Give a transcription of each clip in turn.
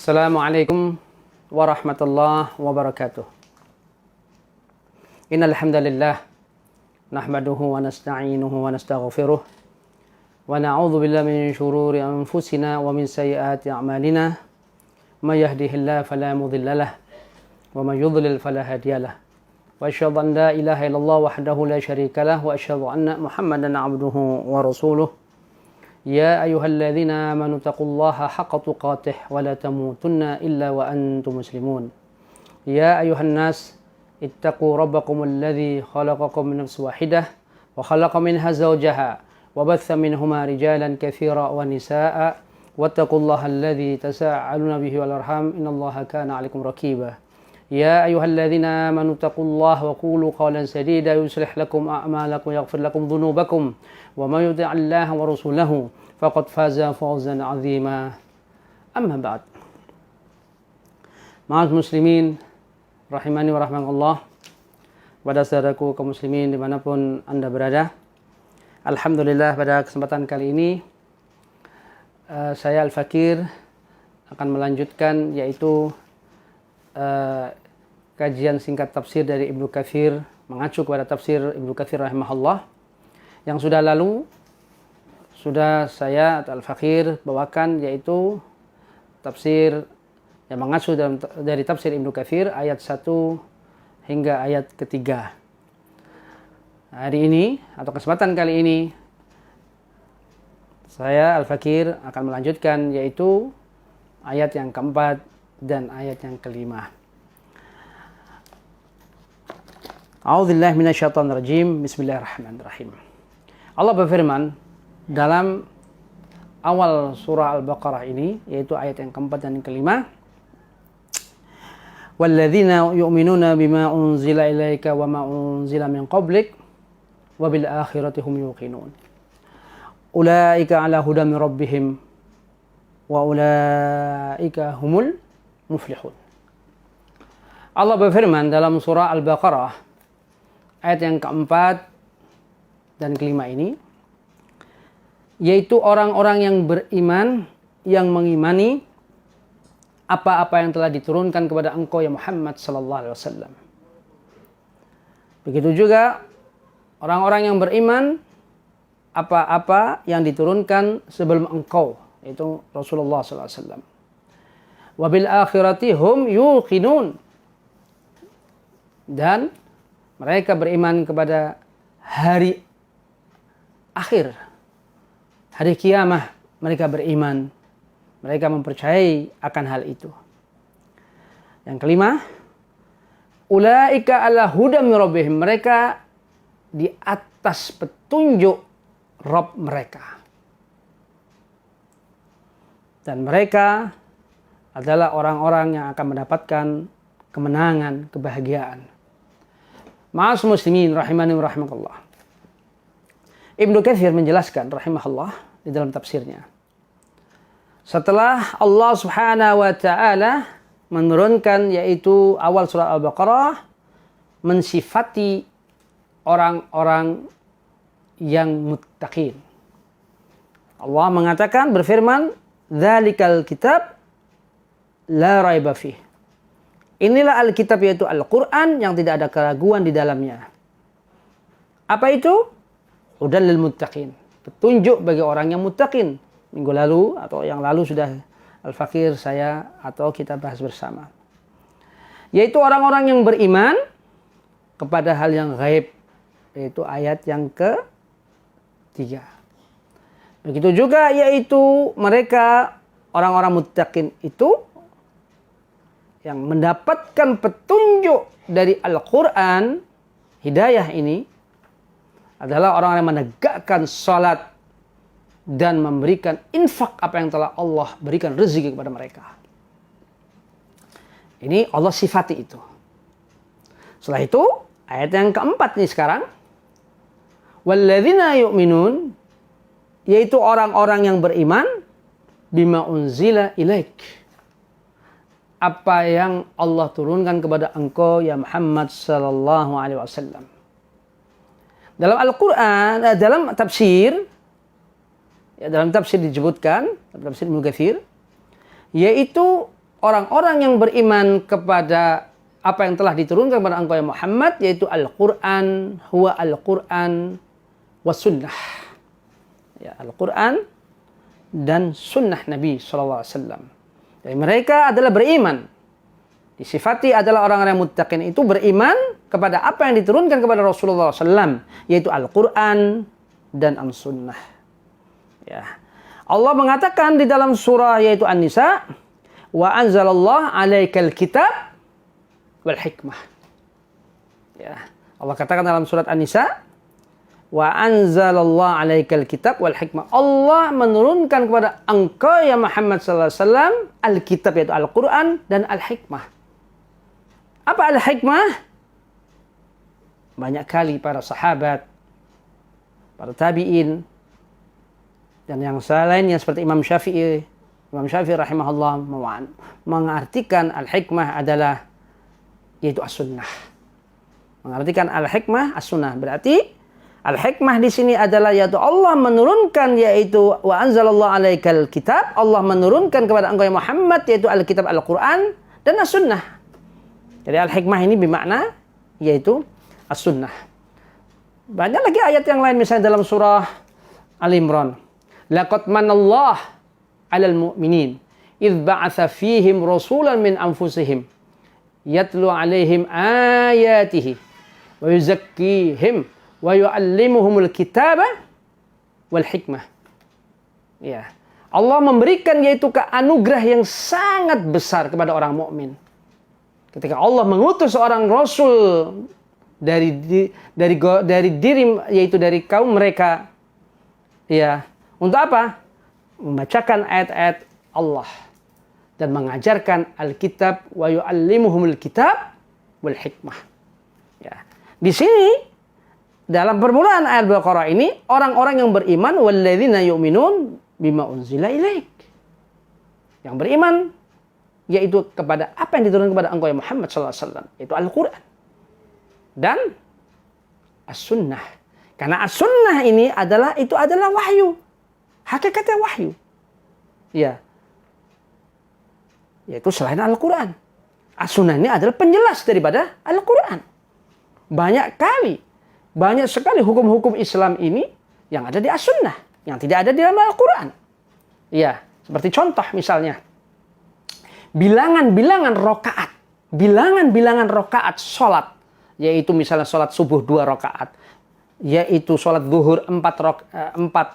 Assalamualaikum warahmatullahi wabarakatuh. Innal hamdalillah nahmaduhu wa nasta'inuhu wa nastaghfiruh wa na'udzu billahi min shururi anfusina wa min sayyiati a'malina. May yahdihillahu fala mudhillalah wa may yudlil fala hadiyalah. Wa asyhadu an la ilaha illallah wahdahu la syarikalah wa asyhadu anna Muhammadan 'abduhu wa rasuluh. Ya ayyuhalladzina amanu taqullaha haqqa tuqatih wa la tamutunna illa wa antum muslimun. Ya ayyuhan nas ittaqu rabbakumul ladzi khalaqakum min nafsin wahidah wa khalaqa minha zawjaha wa batha minhuma rijalan katsiran wa nisaa'a wattaqullaha alladzi tasaaluna bihi wal arham innallaha kana 'alaikum raqiba. Ya ayyuhalladzina amanu taqullaha wa qulu qawlan sadida yuslih lakum a'malakum wa yaghfir lakum dhunubakum wa may yuti'illaha wa rasulahu faqad faza fawzan 'azima. Amma ba'd. Ma'al muslimin rahimani wa rahmakallah. Pada saudaraku kaum muslimin dimanapun Anda berada, alhamdulillah pada kesempatan kali ini saya Al-Fakir akan melanjutkan yaitu kajian singkat tafsir dari Ibnu Katsir, mengacu kepada tafsir Ibnu Katsir rahimahullah. Yang sudah lalu sudah saya atau Al-Fakir bawakan yaitu tafsir yang mengacu dari tafsir Ibnu Katsir ayat 1 hingga ayat ketiga. Hari ini atau kesempatan kali ini saya Al-Fakir akan melanjutkan yaitu ayat yang keempat dan ayat yang kelima. A'udzubillahi minasyaitonirrajim. Bismillahirrahmanirrahim. Allah berfirman dalam awal surah Al-Baqarah ini, yaitu ayat yang keempat dan yang kelima. Walladzina yu'minuna bima unzila ilaika wa ma unzila min qablik wa bil akhirati hum yuqinun. Ulaika ala hudan min rabbihim wa ulaika humul muflihun. Allah berfirman dalam surah Al-Baqarah ayat yang keempat dan kelima ini, yaitu orang-orang yang beriman, yang mengimani apa-apa yang telah diturunkan kepada engkau ya Muhammad sallallahu alaihi wasallam. Begitu juga orang-orang yang beriman apa-apa yang diturunkan sebelum engkau, yaitu Rasulullah sallallahu alaihi wasallam. Wa bil akhirati hum yuqinun. Dan mereka beriman kepada hari akhir, hari kiamah. Mereka beriman, mereka mempercayai akan hal itu. Yang kelima, ulaika ala hudam min rabbihim, mereka di atas petunjuk Rabb mereka. Dan mereka adalah orang-orang yang akan mendapatkan kemenangan, kebahagiaan. Ma'as muslimin rahimani wa rahimakallah. Ibnu Katsir menjelaskan rahimahullah di dalam tafsirnya, setelah Allah Subhanahu wa taala menurunkan yaitu awal surah Al-Baqarah mensifati orang-orang yang muttaqin. Allah mengatakan, berfirman, "Dzalikal kitab la raiba fih." Inilah Alkitab, yaitu Al-Quran yang tidak ada keraguan di dalamnya. Apa itu? Hudan lil muttaqin, petunjuk bagi orang yang muttaqin. Minggu lalu atau yang lalu sudah Al-Fakir saya atau kita bahas bersama. Yaitu orang-orang yang beriman kepada hal yang gaib, yaitu ayat yang ke-3. Begitu juga yaitu mereka orang-orang muttaqin itu yang mendapatkan petunjuk dari Al-Quran, hidayah ini adalah orang yang menegakkan salat dan memberikan infak apa yang telah Allah berikan rezeki kepada mereka. Ini Allah sifati itu. Setelah itu ayat yang keempat nih sekarang, walladzina yu'minun, yaitu orang-orang yang beriman bima unzila ilaik, apa yang Allah turunkan kepada engkau ya Muhammad sallallahu alaihi wasallam. Dalam Al-Quran, dalam tafsir, dalam tafsir disebutkan, dalam tafsir Ibnu Katsir, yaitu orang-orang yang beriman kepada apa yang telah diturunkan kepada engkau ya Muhammad, yaitu Al-Quran, huwa Al-Quran wa sunnah. Ya, Al-Quran dan sunnah Nabi SAW. Jadi mereka adalah beriman. Disifati adalah orang-orang yang muttaqin itu beriman kepada apa yang diturunkan kepada Rasulullah SAW, yaitu Al-Quran dan As-Sunnah. Ya. Allah mengatakan di dalam surah yaitu An-Nisa, wa anzalallahu alaikal kitab wal hikmah. Ya. Allah katakan dalam surat An-Nisa, wa anzalallahu alaikal kitab wal hikmah. Allah menurunkan kepada engkau ya Muhammad sallallahu alaihi wasallam al-kitab yaitu Al-Qur'an dan al-hikmah. Apa al-hikmah? Banyak kali para sahabat, para tabi'in dan yang lainnya seperti Imam Syafi'i rahimahullah mengartikan al-hikmah adalah yaitu as-sunnah. Mengartikan al-hikmah as-sunnah berarti al-hikmah di sini adalah yaitu Allah menurunkan yaitu wa anzalallahu alaikal kitab, Allah menurunkan kepada engkau Muhammad yaitu al-kitab Al-Qur'an dan as-sunnah. Jadi al-hikmah ini bermakna yaitu as-sunnah. Banyak lagi ayat yang lain misalnya dalam surah Al-Imran. Laqad manallahu 'alal mu'minin idz ba'atsa fihim rasulan min anfusihim yatlu 'alaihim ayatihi wa yuzakkihim wa yu'allimuhumul kitaba wal hikmah. Ya. Allah memberikan yaitu anugerah yang sangat besar kepada orang mukmin. Ketika Allah mengutus seorang rasul dari diri yaitu dari kaum mereka, ya, untuk apa? Membacakan ayat-ayat Allah dan mengajarkan Alkitab wa yu'allimuhumul kitab wal hikmah. Ya. Di sini dalam permulaan ayat Al-Baqarah ini orang-orang yang beriman walladzina yu'minun bima unzila ilaik. Yang beriman yaitu kepada apa yang diturunkan kepada engkau ya Muhammad sallallahu alaihi wasallam, yaitu Al-Qur'an dan As-Sunnah. Karena As-Sunnah ini adalah wahyu. Hakikatnya wahyu. Ya. Yaitu selain Al-Qur'an. As-Sunnah ini adalah penjelas daripada Al-Qur'an. Banyak sekali hukum-hukum Islam ini yang ada di As-Sunnah, yang tidak ada di dalam Al-Qur'an. Ya, seperti contoh misalnya bilangan-bilangan rakaat salat, yaitu misalnya salat subuh 2 rakaat, yaitu salat zuhur 4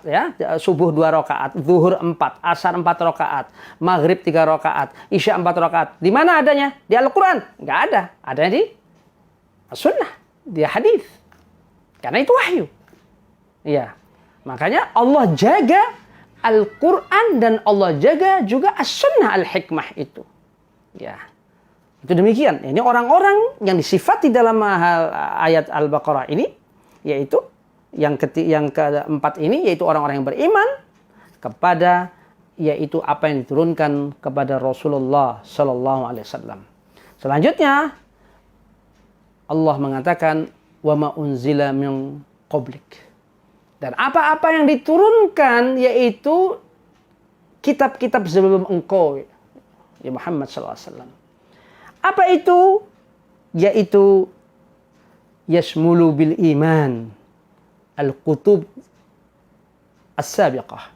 ya, subuh 2 rakaat, zuhur 4, asar 4 rakaat, maghrib 3 rakaat, isya 4 rakaat. Di mana adanya? Di Al-Qur'an? Enggak ada. Adanya di As-Sunnah, di hadis. Karena itu wahyu. Iya. Makanya Allah jaga Al-Quran dan Allah jaga juga As-Sunnah Al-Hikmah itu. Ya. Itu demikian. Ini orang-orang yang disifati dalam ayat Al-Baqarah ini, yaitu yang keempat ini, yaitu orang-orang yang beriman kepada yaitu apa yang diturunkan kepada Rasulullah Sallallahu Alaihi Wasallam. Selanjutnya Allah mengatakan wa ma unzila min qablik. Dan apa-apa yang diturunkan yaitu kitab-kitab sebelum engkau ya Muhammad sallallahu alaihi wasallam. Apa itu? Yaitu yasmulu bil iman al-kutub as-sabiqah.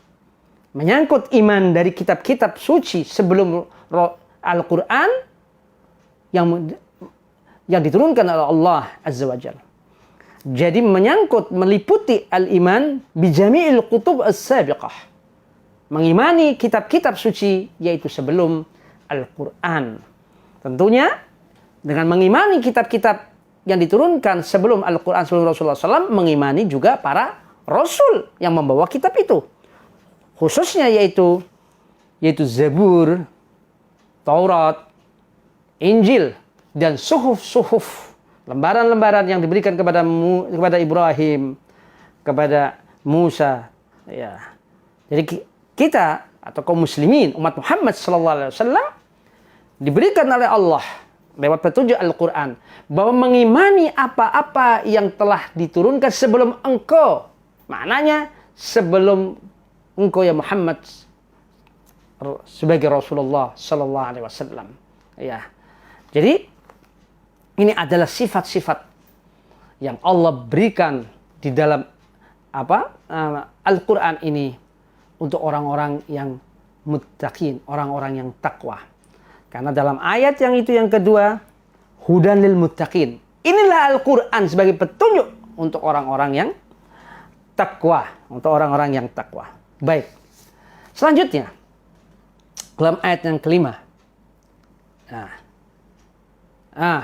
Menyangkut iman dari kitab-kitab suci sebelum Al-Qur'an yang diturunkan oleh Allah Azza wa Jalla. Jadi menyangkut, meliputi al-iman bijami'il kutub as-sabiqah. Mengimani kitab-kitab suci yaitu sebelum Al-Quran. Tentunya dengan mengimani kitab-kitab yang diturunkan sebelum Al-Quran, sebelum Rasulullah SAW, mengimani juga para Rasul yang membawa kitab itu. Khususnya yaitu Zabur, Taurat, Injil, dan suhuf-suhuf. Lembaran-lembaran yang diberikan kepada Ibrahim, kepada Musa. Ya. Jadi kita atau kaum muslimin, umat Muhammad SAW diberikan oleh Allah lewat petunjuk Al-Quran bahwa mengimani apa-apa yang telah diturunkan sebelum engkau. Maknanya sebelum engkau ya Muhammad sebagai Rasulullah Sallallahu Alaihi Wasallam. Ya, jadi ini adalah sifat-sifat yang Allah berikan di dalam Al-Quran ini untuk orang-orang yang muttaqin, orang-orang yang takwa. Karena dalam ayat yang itu yang kedua, hudan lil muttaqin. Inilah Al-Quran sebagai petunjuk untuk orang-orang yang takwa, untuk orang-orang yang takwa. Baik. Selanjutnya, dalam ayat yang kelima.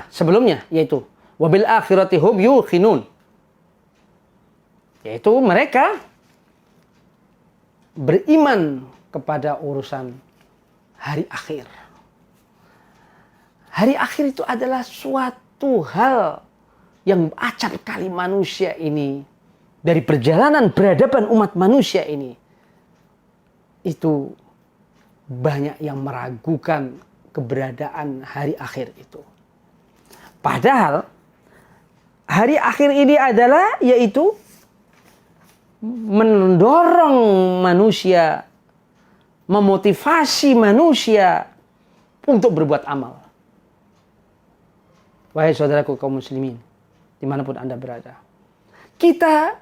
Sebelumnya yaitu wabil akhirati hum yuqinun. Yaitu mereka beriman kepada urusan hari akhir. Hari akhir itu adalah suatu hal yang acap kali manusia ini, dari perjalanan peradaban umat manusia ini, itu banyak yang meragukan keberadaan hari akhir itu. Padahal hari akhir ini adalah yaitu mendorong manusia, memotivasi manusia untuk berbuat amal. Wahai saudaraku kaum muslimin, dimanapun Anda berada, kita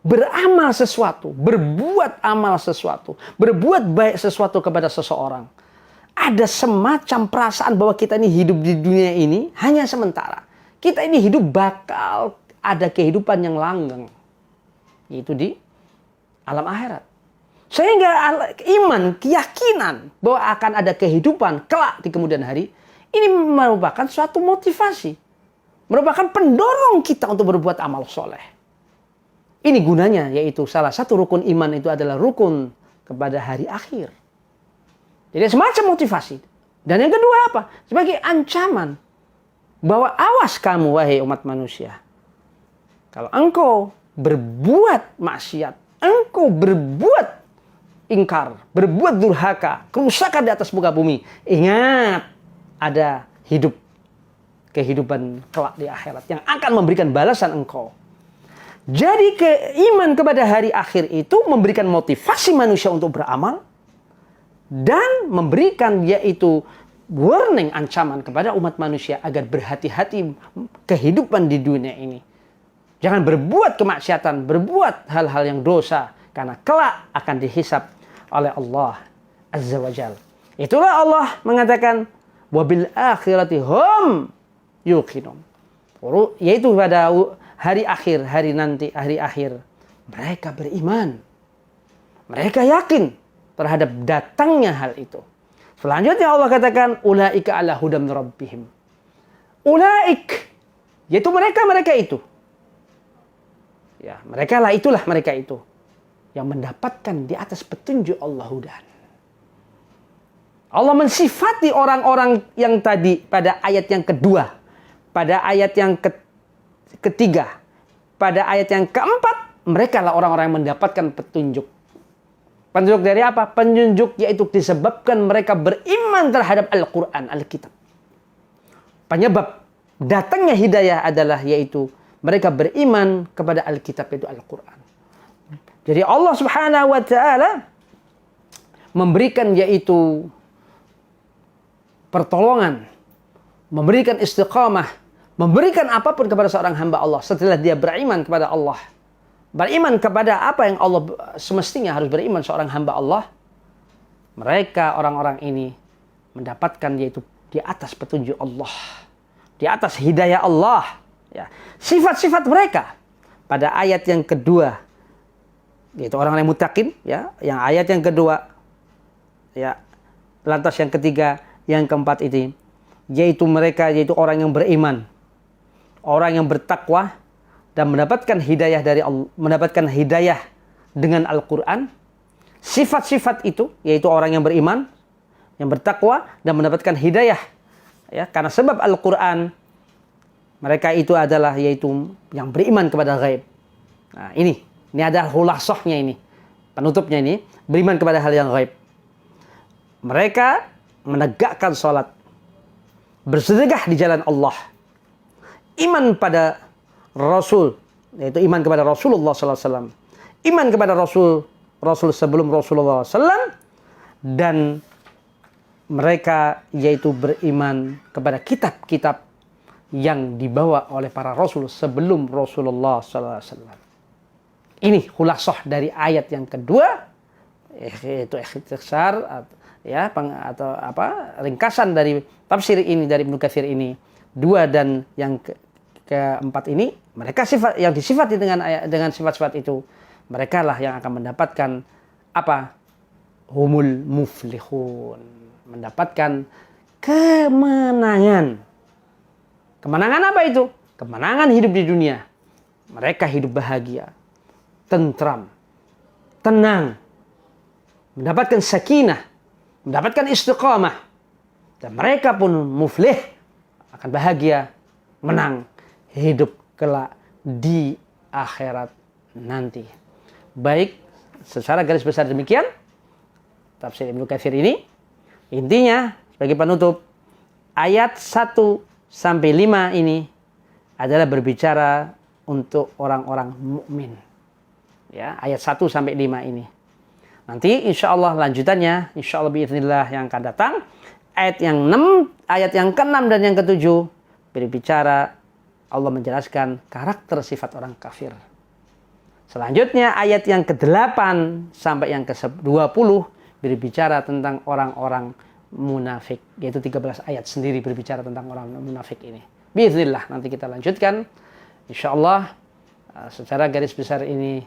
beramal sesuatu, berbuat amal sesuatu, berbuat baik sesuatu kepada seseorang. Ada semacam perasaan bahwa kita ini hidup di dunia ini hanya sementara. Kita ini hidup bakal ada kehidupan yang langgeng, yaitu di alam akhirat. Sehingga iman, keyakinan bahwa akan ada kehidupan kelak di kemudian hari, ini merupakan suatu motivasi, merupakan pendorong kita untuk berbuat amal soleh. Ini gunanya, yaitu salah satu rukun iman itu adalah rukun kepada hari akhir. Jadi semacam motivasi. Dan yang kedua apa? Sebagai ancaman bahwa awas kamu wahai umat manusia. Kalau engkau berbuat maksiat, engkau berbuat ingkar, berbuat durhaka, kerusakan di atas muka bumi, ingat ada kehidupan kelak di akhirat yang akan memberikan balasan engkau. Jadi keiman kepada hari akhir itu memberikan motivasi manusia untuk beramal dan memberikan yaitu warning, ancaman kepada umat manusia agar berhati-hati kehidupan di dunia ini. Jangan berbuat kemaksiatan, berbuat hal-hal yang dosa, karena kelak akan dihisab oleh Allah Azza wa Jal. Itulah Allah mengatakan wabil akhirati hum yuqinun. Yaitu pada hari akhir, hari nanti, hari akhir, mereka beriman. Mereka yakin terhadap datangnya hal itu. Selanjutnya Allah katakan ulaika ala hudam rabbihim. Ulaik, yaitu mereka itu. Ya, itulah mereka itu yang mendapatkan di atas petunjuk Allah hudan. Allah mensifati orang-orang yang tadi pada ayat yang kedua, pada ayat yang ketiga, pada ayat yang keempat, mereka lah orang-orang yang mendapatkan petunjuk. Petunjuk dari apa? Petunjuk yaitu disebabkan mereka beriman terhadap Al-Quran, Alkitab. Penyebab datangnya hidayah adalah yaitu mereka beriman kepada Alkitab, yaitu Al-Quran. Jadi Allah Subhanahu wa Ta'ala memberikan yaitu pertolongan, memberikan istiqamah, memberikan apapun kepada seorang hamba Allah setelah dia beriman kepada Allah. Beriman kepada apa yang Allah semestinya harus beriman seorang hamba Allah. Mereka orang-orang ini mendapatkan yaitu di atas petunjuk Allah, di atas hidayah Allah. Ya. Sifat-sifat mereka pada ayat yang kedua, yaitu orang yang muttaqin, ya, yang ayat yang kedua, ya, lantas yang ketiga, yang keempat ini, yaitu mereka yaitu orang yang beriman, orang yang bertakwa dan mendapatkan hidayah dari Allah, mendapatkan hidayah dengan Al-Quran. Sifat-sifat itu yaitu orang yang beriman, yang bertakwa dan mendapatkan hidayah, ya, karena sebab Al-Quran. Mereka itu adalah yaitu yang beriman kepada ghaib. Nah, ini adalah khulasahnya ini. Penutupnya ini, beriman kepada hal yang ghaib. Mereka menegakkan salat, bersedekah di jalan Allah. Iman pada Rasul, yaitu iman kepada Rasulullah SAW. Iman kepada Rasul sebelum Rasulullah SAW. Dan mereka yaitu beriman kepada kitab-kitab yang dibawa oleh para rasul sebelum Rasulullah SAW. Ini khulasah dari ayat yang kedua, yaitu ikhtisar ya atau ringkasan dari tafsir ini dari Ibnu Katsir ini. Dua dan yang keempat ini, mereka sifat yang disifati dengan sifat-sifat itu, mereka lah yang akan mendapatkan humul muflihun, mendapatkan kemenangan. Kemenangan apa itu? Kemenangan hidup di dunia. Mereka hidup bahagia, tentram, tenang, mendapatkan sakinah, mendapatkan istiqamah. Dan mereka pun muflih, akan bahagia, menang, hidup kelak di akhirat nanti. Baik, secara garis besar demikian tafsir Ibnu Katsir ini. Intinya sebagai penutup, ayat 1 sampai 5 ini adalah berbicara untuk orang-orang mukmin. Ya, ayat 1 sampai 5 ini. Nanti insya Allah lanjutannya, insya Allah biiznillah yang akan datang, ayat yang ke-6 dan yang ke-7 berbicara, Allah menjelaskan karakter sifat orang kafir. Selanjutnya ayat yang ke-8 sampai yang ke-20 berbicara tentang orang-orang munafik, yaitu 13 ayat sendiri berbicara tentang orang munafik ini. Biiznillah nanti kita lanjutkan insyaallah. Secara garis besar ini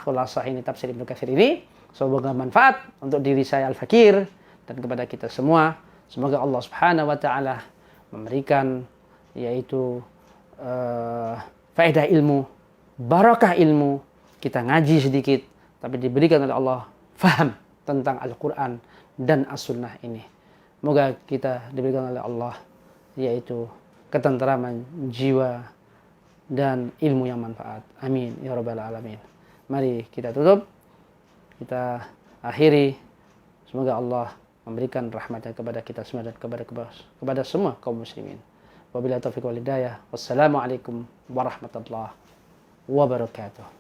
khulasah ini tafsir Ibnu Katsir ini, semoga manfaat untuk diri saya Al-Fakir dan kepada kita semua. Semoga Allah Subhanahu wa taala memberikan yaitu faedah ilmu, barakah ilmu, kita ngaji sedikit tapi diberikan oleh Allah faham tentang Al-Qur'an dan as-sunnah ini. Semoga kita diberikan oleh Allah yaitu ketentraman jiwa dan ilmu yang manfaat. Amin ya rabbal alamin. Mari kita tutup, kita akhiri. Semoga Allah memberikan rahmatnya kepada kita semua dan kepada semua kaum muslimin. Wabillahi taufiq wal hidayah. Wassalamualaikum warahmatullahi wabarakatuh.